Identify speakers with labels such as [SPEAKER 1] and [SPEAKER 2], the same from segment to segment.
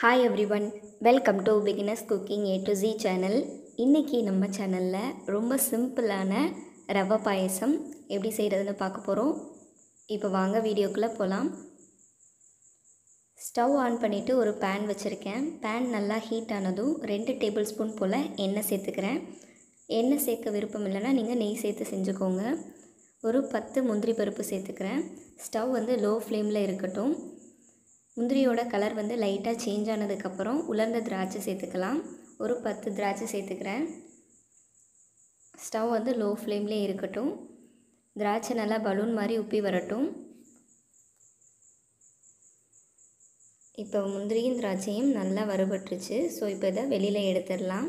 [SPEAKER 1] Hi everyone, welcome to Beginners Cooking A to Z channel. இன்னைக்கு நம்ம சேனலில் ரொம்ப சிம்பிளான ரவா பாயசம் எப்படி செய்கிறதுன்னு பார்க்க போகிறோம். இப்போ வாங்க வீடியோக்குள்ளே போகலாம். ஸ்டவ் ஆன் பண்ணிவிட்டு ஒரு பேன் வச்சுருக்கேன். பேன் நல்லா ஹீட் ஆனதும் 2 டேபிள் ஸ்பூன் போல் எண்ணெய் சேர்த்துக்கிறேன். எண்ணெய் சேர்க்க விருப்பம் இல்லைன்னா நீங்கள் நெய் சேர்த்து செஞ்சுக்கோங்க. ஒரு 10 முந்திரி பருப்பு சேர்த்துக்கிறேன். ஸ்டவ் லோ ஃப்ளேமில் இருக்கட்டும். முந்திரியோட கலர் லைட்டாக சேஞ்ச் ஆனதுக்கப்புறம் உலர்ந்த திராட்சை சேர்த்துக்கலாம். ஒரு 10 திராட்சை சேர்த்துக்கிறேன். ஸ்டவ் லோ ஃப்ளேம்லேயே இருக்கட்டும். திராட்சை நல்லா பலூன் மாதிரி உப்பி வரட்டும். இப்போ முந்திரியும் திராட்சையும் நல்லா வறுபட்டுருச்சு. ஸோ இப்போ இதை வெளியில் எடுத்துடலாம்.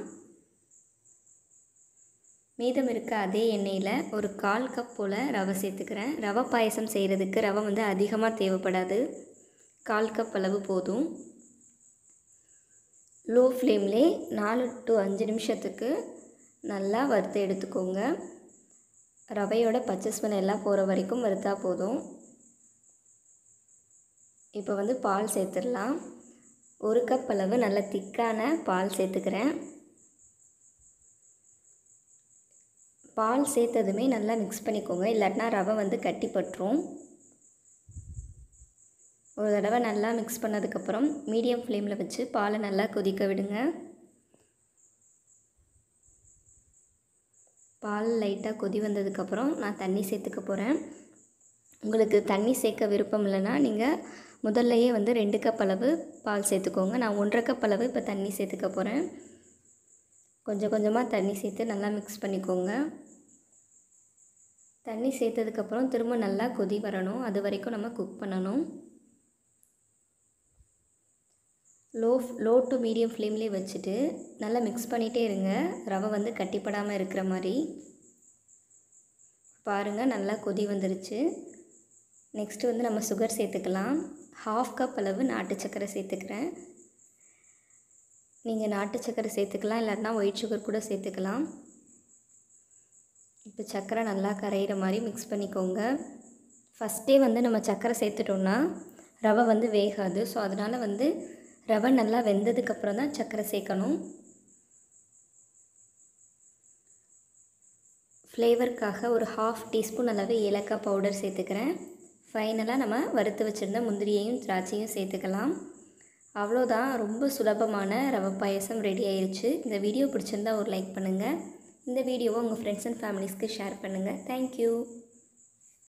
[SPEAKER 1] மீதம் இருக்க அதே எண்ணெயில் ஒரு 1/4 கப் போல் ரவை சேர்த்துக்கிறேன். ரவை பாயசம் செய்கிறதுக்கு ரவை அதிகமாக தேவைப்படாது. 1/4 கப் அளவு போதும். லோ ஃப்ளேம்லே 4 to 5 நிமிஷத்துக்கு நல்லா வறுத்து எடுத்துக்கோங்க. ரவையோட பச்சை ஸ்மெல் எல்லாம் போகிற வரைக்கும் வறுத்தா போதும். இப்போ பால் சேர்த்துடலாம். 1 கப் அளவு நல்ல திக்கான பால் சேர்த்துக்கிறேன். பால் சேர்த்ததுமே நல்லா மிக்ஸ் பண்ணிக்கோங்க, இல்லாட்டினா ரவை கட்டி பட்டுரும். ஒரு தடவை நல்லா மிக்ஸ் பண்ணதுக்கப்புறம் மீடியம் ஃப்ளேமில் வச்சு பாலை நல்லா கொதிக்க விடுங்க. பால் லைட்டாக கொதி வந்ததுக்கப்புறம் நான் தண்ணி சேர்த்துக்க போகிறேன். உங்களுக்கு தண்ணி சேர்க்க விருப்பம் இல்லைன்னா நீங்கள் முதல்லையே 2 கப் அளவு பால் சேர்த்துக்கோங்க. நான் 1.5 கப் அளவு இப்போ தண்ணி சேர்த்துக்க போகிறேன். கொஞ்சம் கொஞ்சமாக தண்ணி சேர்த்து நல்லா மிக்ஸ் பண்ணிக்கோங்க. தண்ணி சேர்த்ததுக்கப்புறம் திரும்ப நல்லா கொதி வரணும். அது வரைக்கும் நம்ம குக் பண்ணணும். லோ டு மீடியம் ஃப்ளேம்லேயே வச்சுட்டு நல்லா மிக்ஸ் பண்ணிகிட்டே இருங்க. ரவை கட்டிப்படாமல் இருக்கிற மாதிரி பாருங்கள். நல்லா கொதி வந்துருச்சு. நெக்ஸ்ட்டு நம்ம சுகர் சேர்த்துக்கலாம். 1/2 கப் அளவு நாட்டு சர்க்கரை சேர்த்துக்கிறேன். நீங்கள் நாட்டு சர்க்கரை சேர்த்துக்கலாம், இல்லாட்டினா ஒயிட் சுகர் கூட சேர்த்துக்கலாம். இப்போ சர்க்கரை நல்லா கரையிற மாதிரி மிக்ஸ் பண்ணிக்கோங்க. ஃபஸ்ட்டே நம்ம சர்க்கரை சேர்த்துட்டோன்னா ரவை வேகாது. ஸோ அதனால் ரவை நல்லா வெந்ததுக்கப்புறம் தான் சர்க்கரை சேர்க்கணும். ஃப்ளேவருக்காக ஒரு 1/2 டீஸ்பூன் அளவு ஏலக்காய் பவுடர் சேர்த்துக்கிறேன். ஃபைனலாக நம்ம வறுத்து வச்சுருந்த முந்திரியையும் திராட்சையும் சேர்த்துக்கலாம். அவ்வளோதான், ரொம்ப சுலபமான ரவை பாயசம் ரெடி ஆயிடுச்சு. இந்த வீடியோ பிடிச்சிருந்தால் ஒரு லைக் பண்ணுங்கள். இந்த வீடியோவை உங்கள் ஃப்ரெண்ட்ஸ் அண்ட் ஃபேமிலிஸ்க்கு ஷேர் பண்ணுங்கள். தேங்க்யூ.